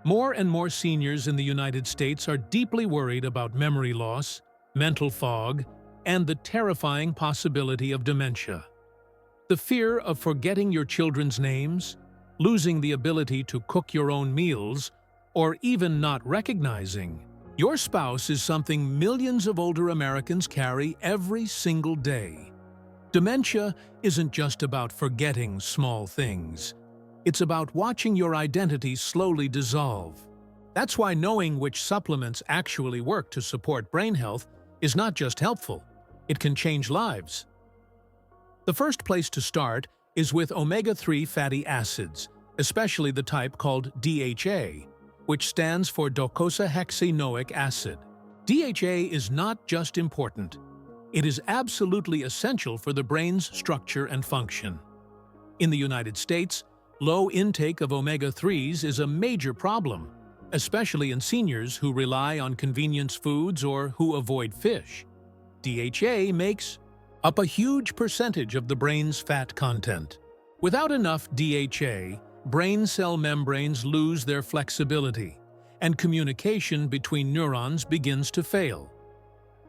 More and more seniors in the United States are deeply worried about memory loss, mental fog, and the terrifying possibility of dementia. The fear of forgetting your children's names, losing the ability to cook your own meals, or even not recognizing your spouse is something millions of older Americans carry every single day. Dementia isn't just about forgetting small things. It's about watching your identity slowly dissolve. That's why knowing which supplements actually work to support brain health is not just helpful, it can change lives. The first place to start is with omega-3 fatty acids, especially the type called DHA, which stands for docosahexaenoic acid. DHA is not just important, it is absolutely essential for the brain's structure and function. In the United States, low intake of omega-3s is a major problem, especially in seniors who rely on convenience foods or who avoid fish. DHA makes up a huge percentage of the brain's fat content. Without enough DHA, brain cell membranes lose their flexibility, and communication between neurons begins to fail.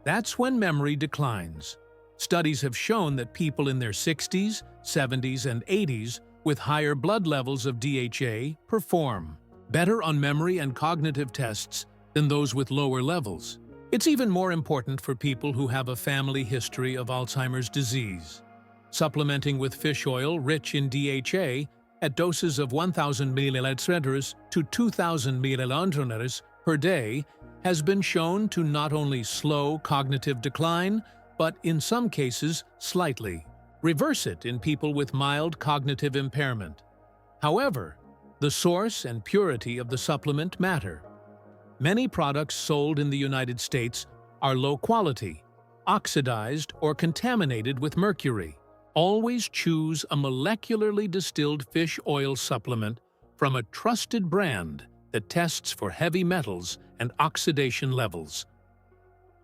That's when memory declines. Studies have shown that people in their 60s, 70s, and 80s with higher blood levels of DHA perform better on memory and cognitive tests than those with lower levels. It's even more important for people who have a family history of Alzheimer's disease. Supplementing with fish oil rich in DHA at doses of 1,000 ml to 2,000 ml per day has been shown to not only slow cognitive decline, but in some cases slightly reverse it in people with mild cognitive impairment. However, the source and purity of the supplement matter. Many products sold in the United States are low quality, oxidized, or contaminated with mercury. Always choose a molecularly distilled fish oil supplement from a trusted brand that tests for heavy metals and oxidation levels.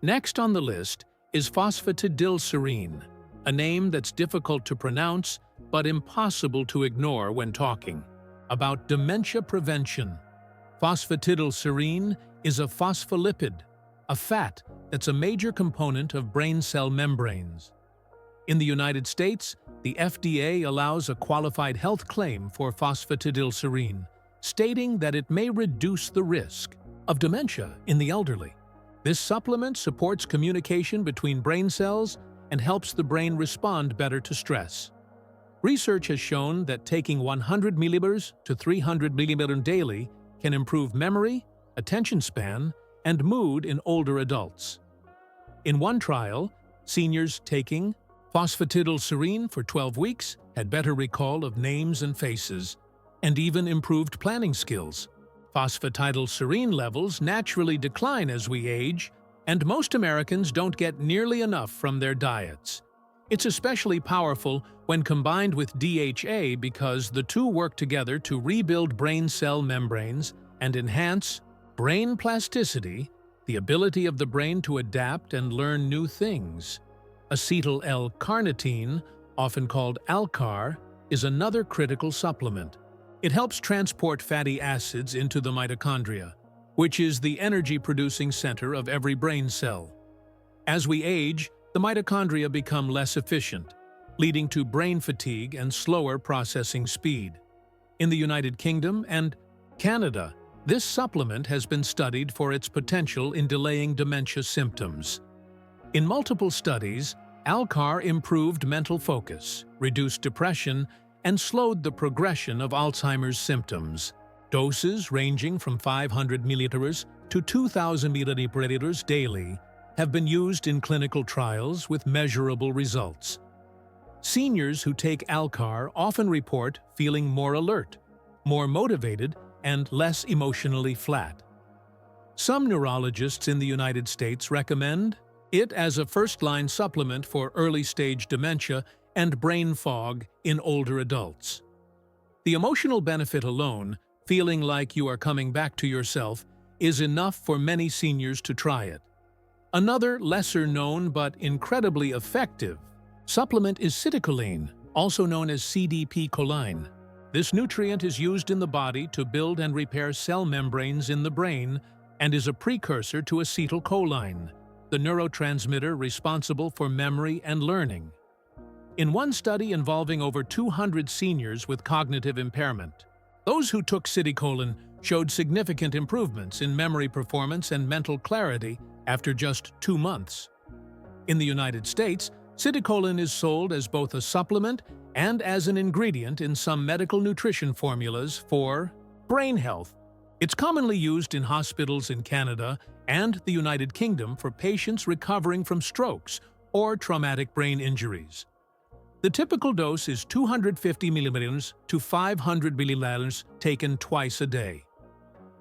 Next on the list is phosphatidylserine, a name that's difficult to pronounce but impossible to ignore when talking about dementia prevention. Phosphatidylserine is a phospholipid, a fat that's a major component of brain cell membranes. In the United States, the FDA allows a qualified health claim for phosphatidylserine, stating that it may reduce the risk of dementia in the elderly. This supplement supports communication between brain cells and helps the brain respond better to stress. Research has shown that taking 100 ml to 300 ml daily can improve memory, attention span, and mood in older adults. In one trial, seniors taking phosphatidylserine for 12 weeks had better recall of names and faces, and even improved planning skills. Phosphatidylserine levels naturally decline as we age, and most Americans don't get nearly enough from their diets. It's especially powerful when combined with DHA because the two work together to rebuild brain cell membranes and enhance brain plasticity, the ability of the brain to adapt and learn new things. Acetyl L-carnitine, often called Alcar, is another critical supplement. It helps transport fatty acids into the mitochondria, which is the energy-producing center of every brain cell. As we age, the mitochondria become less efficient, leading to brain fatigue and slower processing speed. In the United Kingdom and Canada, this supplement has been studied for its potential in delaying dementia symptoms. In multiple studies, Alcar improved mental focus, reduced depression, and slowed the progression of Alzheimer's symptoms. Doses ranging from 500 ml to 2,000 ml daily have been used in clinical trials with measurable results. Seniors who take Alcar often report feeling more alert, more motivated, and less emotionally flat. Some neurologists in the United States recommend it as a first-line supplement for early-stage dementia and brain fog in older adults. The emotional benefit alone, feeling like you are coming back to yourself, is enough for many seniors to try it. Another lesser-known but incredibly effective supplement is citicoline, also known as CDP-choline. This nutrient is used in the body to build and repair cell membranes in the brain and is a precursor to acetylcholine, the neurotransmitter responsible for memory and learning. In one study involving over 200 seniors with cognitive impairment, those who took citicoline showed significant improvements in memory performance and mental clarity after just 2 months. In the United States, citicoline is sold as both a supplement and as an ingredient in some medical nutrition formulas for brain health. It's commonly used in hospitals in Canada and the United Kingdom for patients recovering from strokes or traumatic brain injuries. The typical dose is 250 milliliters to 500 milliliters taken twice a day.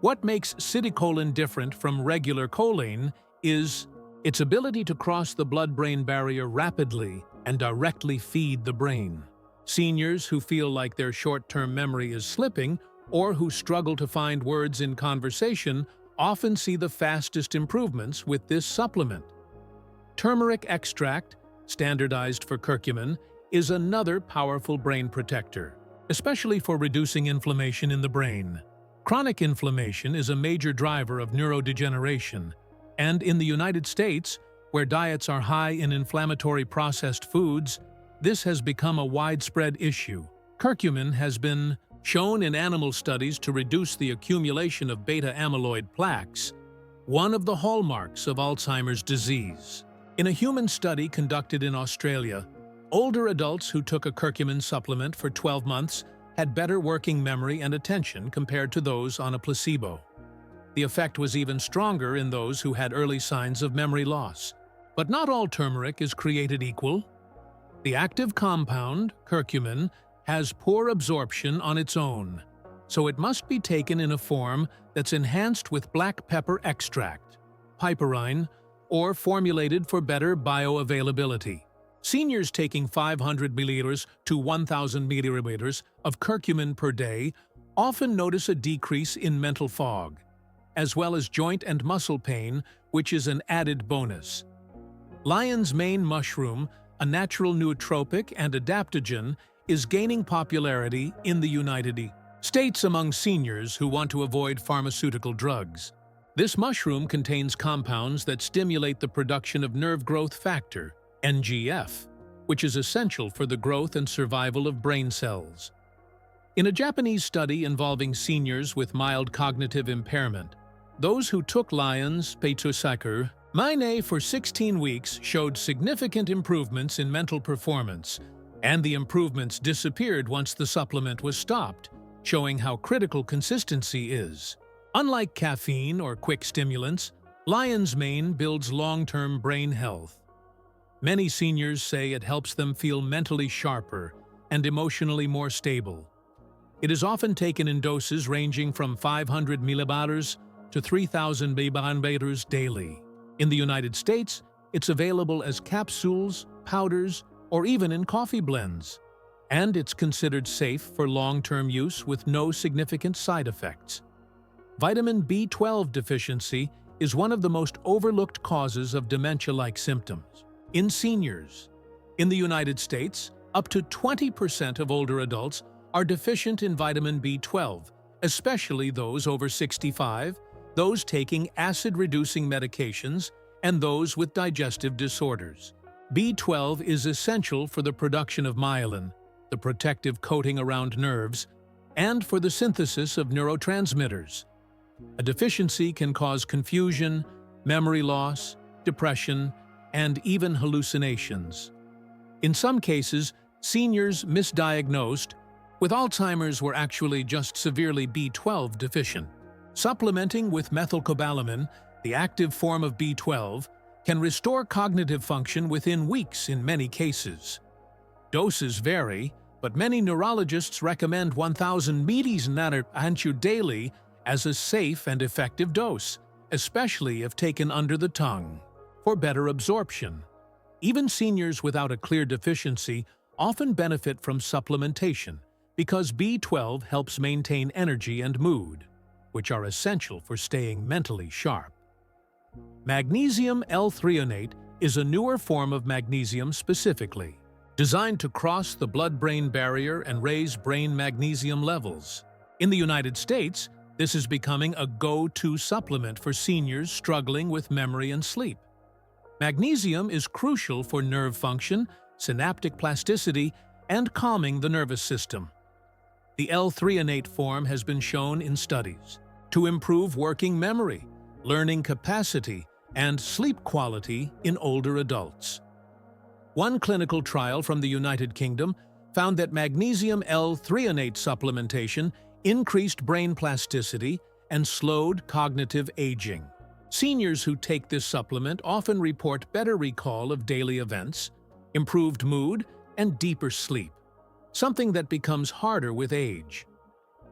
What makes citicoline different from regular choline is its ability to cross the blood-brain barrier rapidly and directly feed the brain. Seniors who feel like their short-term memory is slipping or who struggle to find words in conversation often see the fastest improvements with this supplement. Turmeric extract, standardized for curcumin, is another powerful brain protector, especially for reducing inflammation in the brain. Chronic inflammation is a major driver of neurodegeneration, and in the United States, where diets are high in inflammatory processed foods, this has become a widespread issue. Curcumin has been shown in animal studies to reduce the accumulation of beta-amyloid plaques, one of the hallmarks of Alzheimer's disease. In a human study conducted in Australia, older adults who took a curcumin supplement for 12 months had better working memory and attention compared to those on a placebo. The effect was even stronger in those who had early signs of memory loss. But not all turmeric is created equal. The active compound, curcumin, has poor absorption on its own, so it must be taken in a form that's enhanced with black pepper extract, piperine, or formulated for better bioavailability. Seniors taking 500 milliliters to 1,000 milliliters of curcumin per day often notice a decrease in mental fog, as well as joint and muscle pain, which is an added bonus. Lion's mane mushroom, a natural nootropic and adaptogen, is gaining popularity in the United States among seniors who want to avoid pharmaceutical drugs. This mushroom contains compounds that stimulate the production of nerve growth factor, NGF, which is essential for the growth and survival of brain cells. In a Japanese study involving seniors with mild cognitive impairment, those who took Lion's Peitosakur Mine for 16 weeks showed significant improvements in mental performance, and the improvements disappeared once the supplement was stopped, showing how critical consistency is. Unlike caffeine or quick stimulants, Lion's mane builds long-term brain health. Many seniors say it helps them feel mentally sharper and emotionally more stable. It is often taken in doses ranging from 500 milliliters to 3,000 milliliters daily. In the United States, it's available as capsules, powders, or even in coffee blends. And it's considered safe for long-term use with no significant side effects. Vitamin B12 deficiency is one of the most overlooked causes of dementia-like symptoms in seniors. In the United States, up to 20% of older adults are deficient in vitamin B12, especially those over 65, those taking acid-reducing medications, and those with digestive disorders. B12 is essential for the production of myelin, the protective coating around nerves, and for the synthesis of neurotransmitters. A deficiency can cause confusion, memory loss, depression, and even hallucinations. In some cases, seniors misdiagnosed with Alzheimer's were actually just severely B12 deficient. Supplementing with methylcobalamin, the active form of B12, can restore cognitive function within weeks in many cases. Doses vary, but many neurologists recommend 1,000 mg daily as a safe and effective dose, especially if taken under the tongue, for better absorption. Even seniors without a clear deficiency often benefit from supplementation because B12 helps maintain energy and mood, which are essential for staying mentally sharp. Magnesium L-threonate is a newer form of magnesium specifically. designed to cross the blood-brain barrier and raise brain magnesium levels. In the United States, this is becoming a go-to supplement for seniors struggling with memory and sleep. Magnesium is crucial for nerve function, synaptic plasticity, and calming the nervous system. The L-threonate form has been shown in studies to improve working memory, learning capacity, and sleep quality in older adults. One clinical trial from the United Kingdom found that magnesium L-threonate supplementation increased brain plasticity and slowed cognitive aging. Seniors who take this supplement often report better recall of daily events, improved mood, and deeper sleep, something that becomes harder with age.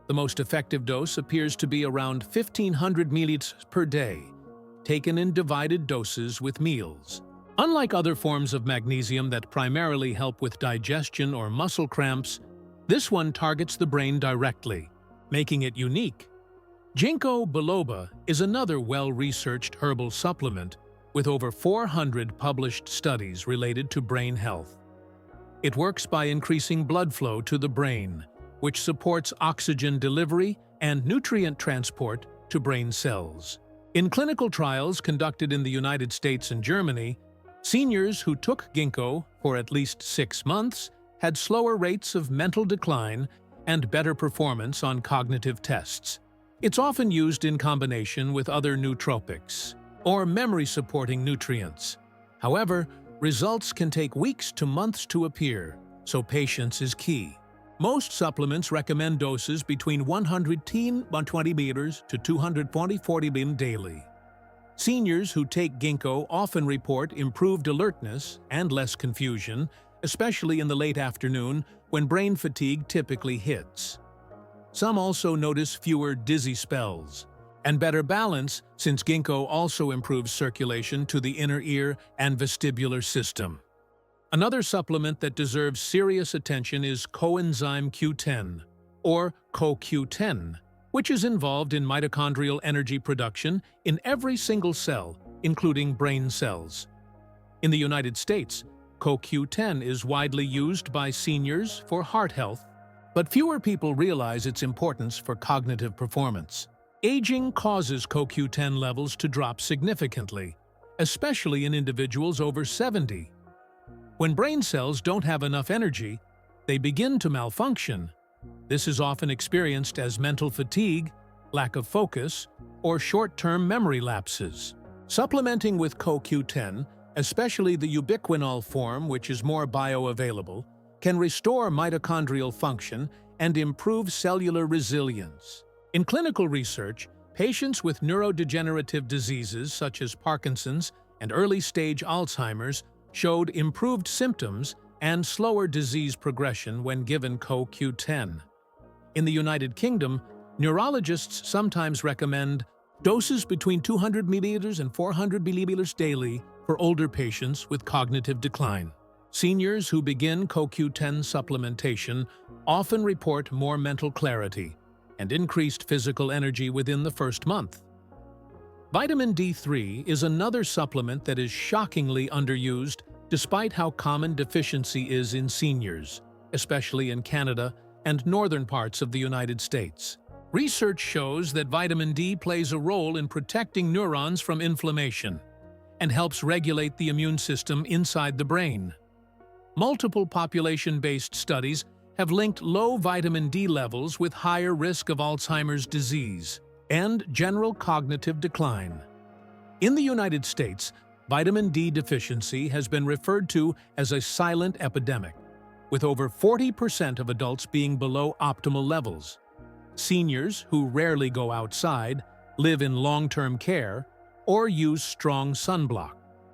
The most effective dose appears to be around 1,500 milliliters per day, taken in divided doses with meals. Unlike other forms of magnesium that primarily help with digestion or muscle cramps, this one targets the brain directly, making it unique. Ginkgo biloba is another well-researched herbal supplement with over 400 published studies related to brain health. It works by increasing blood flow to the brain, which supports oxygen delivery and nutrient transport to brain cells. In clinical trials conducted in the United States and Germany, seniors who took ginkgo for at least 6 months had slower rates of mental decline and better performance on cognitive tests. It's often used in combination with other nootropics or memory-supporting nutrients. However, results can take weeks to months to appear, so patience is key. Most supplements recommend doses between 110 milliliters to 240 milliliters daily. Seniors who take ginkgo often report improved alertness and less confusion, especially in the late afternoon when brain fatigue typically hits. Some also notice fewer dizzy spells and better balance, since ginkgo also improves circulation to the inner ear and vestibular system. Another supplement that deserves serious attention is coenzyme Q10, or CoQ10, which is involved in mitochondrial energy production in every single cell, including brain cells. In the United States, CoQ10 is widely used by seniors for heart health, but fewer people realize its importance for cognitive performance. Aging causes CoQ10 levels to drop significantly, especially in individuals over 70. When brain cells don't have enough energy, they begin to malfunction. This is often experienced as mental fatigue, lack of focus, or short-term memory lapses. Supplementing with CoQ10, especially the ubiquinol form, which is more bioavailable, can restore mitochondrial function and improve cellular resilience. In clinical research, patients with neurodegenerative diseases such as Parkinson's and early-stage Alzheimer's showed improved symptoms and slower disease progression when given CoQ10. In the United Kingdom, neurologists sometimes recommend doses between 200 milliliters and 400 milliliters daily for older patients with cognitive decline. Seniors who begin CoQ10 supplementation often report more mental clarity and increased physical energy within the first month. Vitamin D3 is another supplement that is shockingly underused despite how common deficiency is in seniors, especially in Canada and northern parts of the United States. Research shows that vitamin D plays a role in protecting neurons from inflammation and helps regulate the immune system inside the brain. Multiple population-based studies have linked low vitamin D levels with higher risk of Alzheimer's disease and general cognitive decline. In the United States, vitamin D deficiency has been referred to as a silent epidemic, with over 40% of adults being below optimal levels. Seniors who rarely go outside, live in long-term care, or use strong sunblock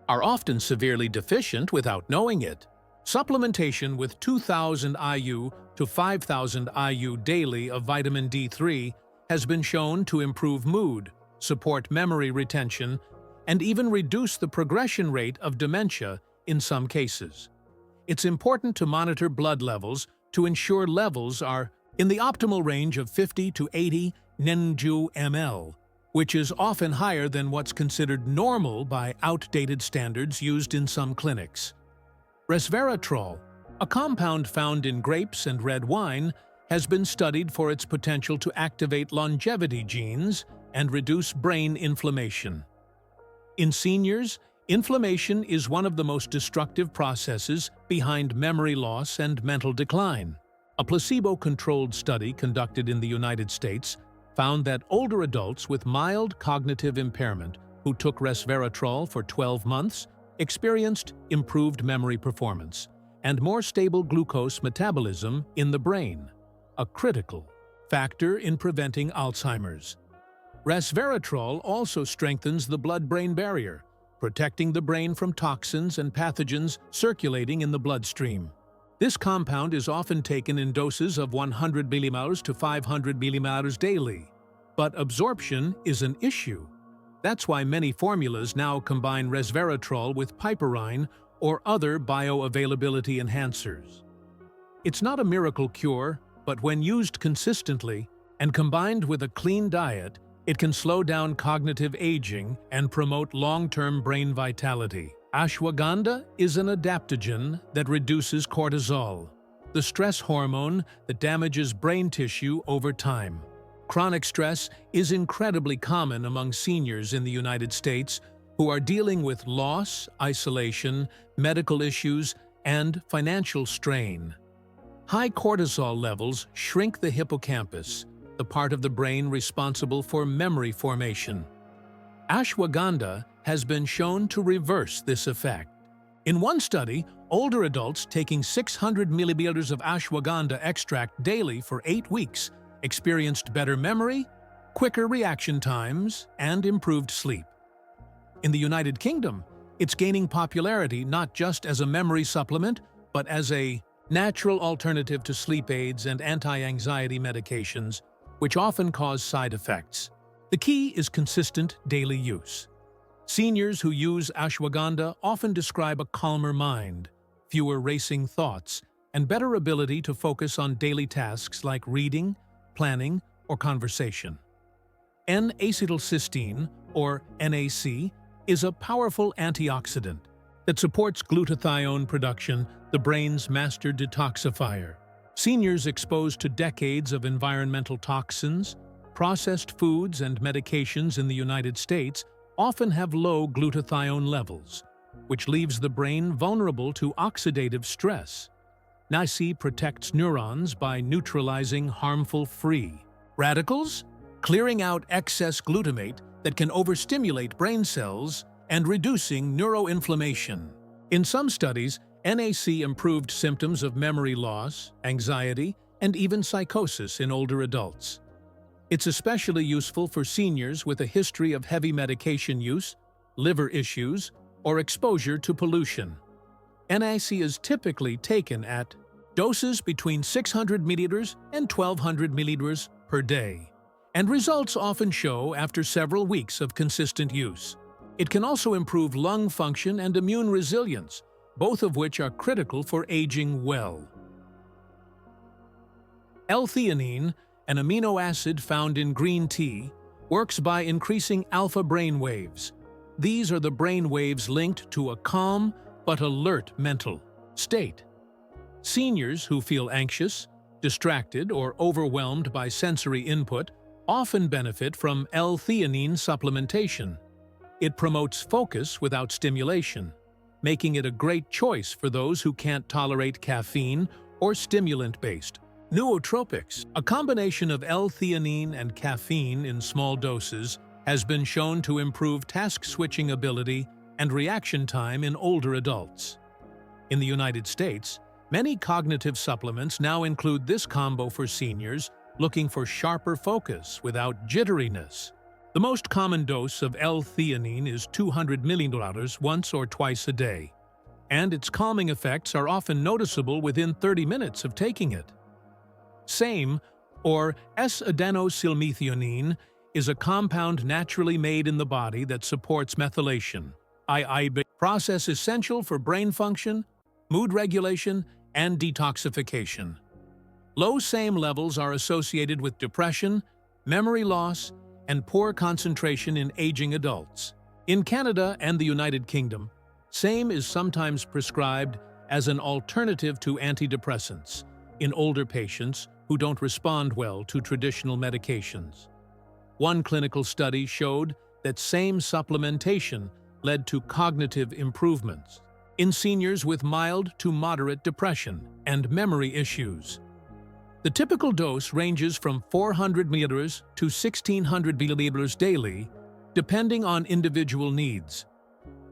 are often severely deficient without knowing it. Supplementation with 2,000 IU to 5,000 IU daily of vitamin D3 has been shown to improve mood, support memory retention, and even reduce the progression rate of dementia in some cases. It's important to monitor blood levels to ensure levels are in the optimal range of 50 to 80 ng/ml, which is often higher than what's considered normal by outdated standards used in some clinics. Resveratrol, A compound found in grapes and red wine has been studied for its potential to activate longevity genes and reduce brain inflammation. In seniors, inflammation is one of the most destructive processes behind memory loss and mental decline. A placebo-controlled study conducted in the United States found that older adults with mild cognitive impairment who took resveratrol for 12 months experienced improved memory performance and more stable glucose metabolism in the brain, a critical factor in preventing Alzheimer's. Resveratrol also strengthens the blood-brain barrier, protecting the brain from toxins and pathogens circulating in the bloodstream. This compound is often taken in doses of 100 millimolars to 500 millimolars daily, but absorption is an issue. That's why many formulas now combine resveratrol with piperine or other bioavailability enhancers. It's not a miracle cure, but when used consistently and combined with a clean diet, it can slow down cognitive aging and promote long-term brain vitality. Ashwagandha is an adaptogen that reduces cortisol, the stress hormone that damages brain tissue over time. Chronic stress is incredibly common among seniors in the United States who are dealing with loss, isolation, medical issues, and financial strain. High cortisol levels shrink the hippocampus, the part of the brain responsible for memory formation. Ashwagandha has been shown to reverse this effect. In one study, older adults taking 600 milliliters of ashwagandha extract daily for 8 weeks experienced better memory, quicker reaction times, and improved sleep. In the United Kingdom, it's gaining popularity not just as a memory supplement, but as a natural alternative to sleep aids and anti-anxiety medications, which often cause side effects. The key is consistent daily use. Seniors who use ashwagandha often describe a calmer mind, fewer racing thoughts, and better ability to focus on daily tasks like reading, planning, or conversation. N-acetylcysteine, or NAC, is a powerful antioxidant that supports glutathione production, the brain's master detoxifier. Seniors exposed to decades of environmental toxins, processed foods, and medications in the United States often have low glutathione levels, which leaves the brain vulnerable to oxidative stress. NAC protects neurons by neutralizing harmful free radicals, clearing out excess glutamate that can overstimulate brain cells, and reducing neuroinflammation. In some studies, NAC improved symptoms of memory loss, anxiety, and even psychosis in older adults. It's especially useful for seniors with a history of heavy medication use, liver issues, or exposure to pollution. NAC is typically taken at doses between 600 milliliters and 1,200 milliliters per day, and results often show after several weeks of consistent use. It can also improve lung function and immune resilience, both of which are critical for aging well. L-theanine, an amino acid found in green tea, works by increasing alpha brain waves. These are the brain waves linked to a calm but alert mental state. Seniors who feel anxious, distracted, or overwhelmed by sensory input often benefit from L-theanine supplementation. It promotes focus without stimulation, making it a great choice for those who can't tolerate caffeine or stimulant-based nootropics. A combination of L-theanine and caffeine in small doses has been shown to improve task-switching ability and reaction time in older adults. In the United States, many cognitive supplements now include this combo for seniors looking for sharper focus without jitteriness. The most common dose of L-theanine is 200 milliliters once or twice a day, and its calming effects are often noticeable within 30 minutes of taking it. SAMe, or S-adenosylmethionine, is a compound naturally made in the body that supports methylation, a process essential for brain function, mood regulation, and detoxification. Low SAMe levels are associated with depression, memory loss, and poor concentration in aging adults. In Canada and the United Kingdom, SAMe is sometimes prescribed as an alternative to antidepressants in older patients who don't respond well to traditional medications. One clinical study showed that same supplementation led to cognitive improvements in seniors with mild to moderate depression and memory issues. The typical dose ranges from 400 milliliters to 1,600 milliliters daily, depending on individual needs.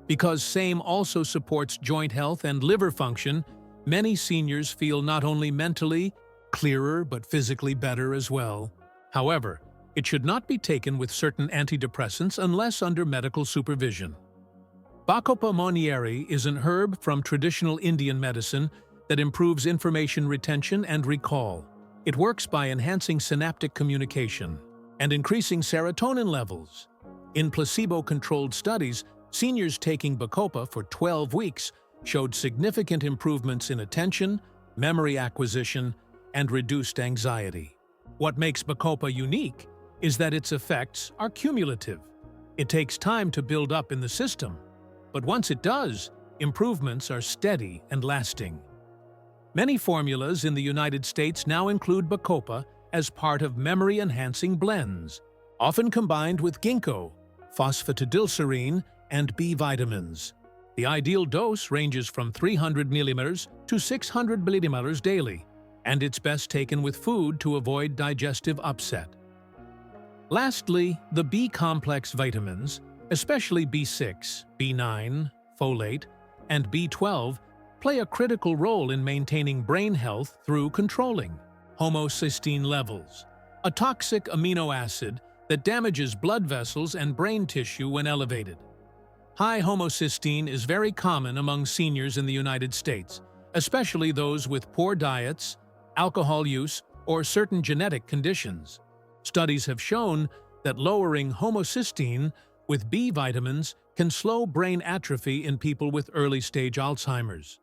Because same also supports joint health and liver function, many seniors feel not only mentally clearer but physically better as well. However, it should not be taken with certain antidepressants unless under medical supervision. Bacopa monnieri is an herb from traditional Indian medicine that improves information retention and recall. It works by enhancing synaptic communication and increasing serotonin levels. In placebo-controlled studies, seniors taking Bacopa for 12 weeks showed significant improvements in attention, memory acquisition, and reduced anxiety. What makes Bacopa unique is that its effects are cumulative. It takes time to build up in the system, but once it does, improvements are steady and lasting. Many formulas in the United States now include Bacopa as part of memory-enhancing blends, often combined with ginkgo, phosphatidylserine, and B vitamins. The ideal dose ranges from 300 milliliters to 600 milliliters daily, and it's best taken with food to avoid digestive upset. Lastly, the B-complex vitamins, especially B6, B9, folate, and B12, play a critical role in maintaining brain health through controlling homocysteine levels, a toxic amino acid that damages blood vessels and brain tissue when elevated. High homocysteine is very common among seniors in the United States, especially those with poor diets, alcohol use, or certain genetic conditions. Studies have shown that lowering homocysteine with B vitamins can slow brain atrophy in people with early-stage Alzheimer's.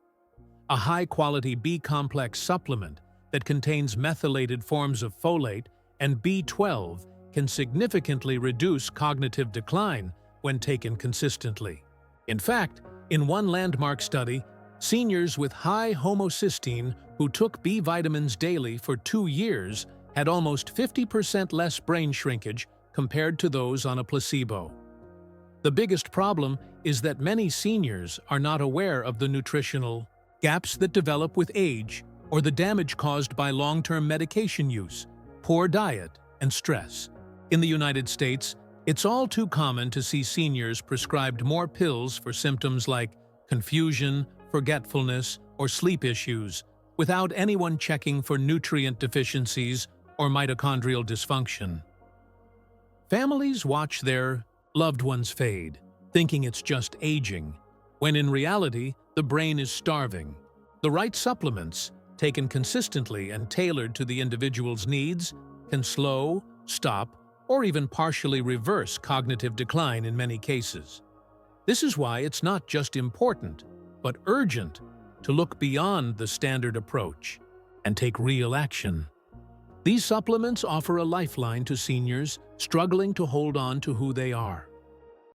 A high-quality B-complex supplement that contains methylated forms of folate and B12 can significantly reduce cognitive decline when taken consistently. In fact, in one landmark study, seniors with high homocysteine who took B vitamins daily for 2 years had almost 50% less brain shrinkage compared to those on a placebo. The biggest problem is that many seniors are not aware of the nutritional gaps that develop with age or the damage caused by long-term medication use, poor diet, and stress. In the United States, it's all too common to see seniors prescribed more pills for symptoms like confusion, forgetfulness, or sleep issues, without anyone checking for nutrient deficiencies or mitochondrial dysfunction. Families watch their loved ones fade, thinking it's just aging, when in reality, the brain is starving. The right supplements, taken consistently and tailored to the individual's needs, can slow, stop, or even partially reverse cognitive decline in many cases. This is why it's not just important, but urgent, to look beyond the standard approach and take real action. These supplements offer a lifeline to seniors struggling to hold on to who they are.